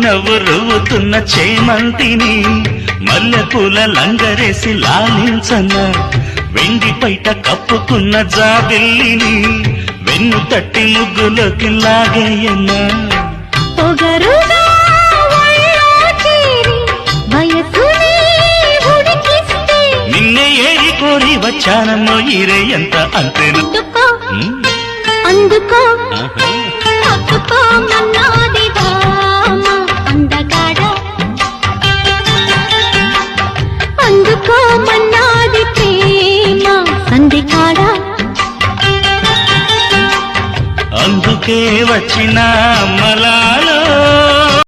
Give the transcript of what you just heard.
నవ్వు రువ్వుతున్న చేమంతిని మల్లెపూల లంగరేసి లాలించన్న వెండి పైట కప్పుకున్న జాబిల్లిని వెన్ను తట్టి ముగ్గులోకి లాగేయన్నా నిన్నే ఏరి కోరి వచ్చానమ్మో ఈరే ఎంత అంతేనా అందుకో అందుకో మన్నాది భామ అందగాడ అందుకో మన్నాది ప్రేమ సందికాడ అందుకే వచ్చిన మలా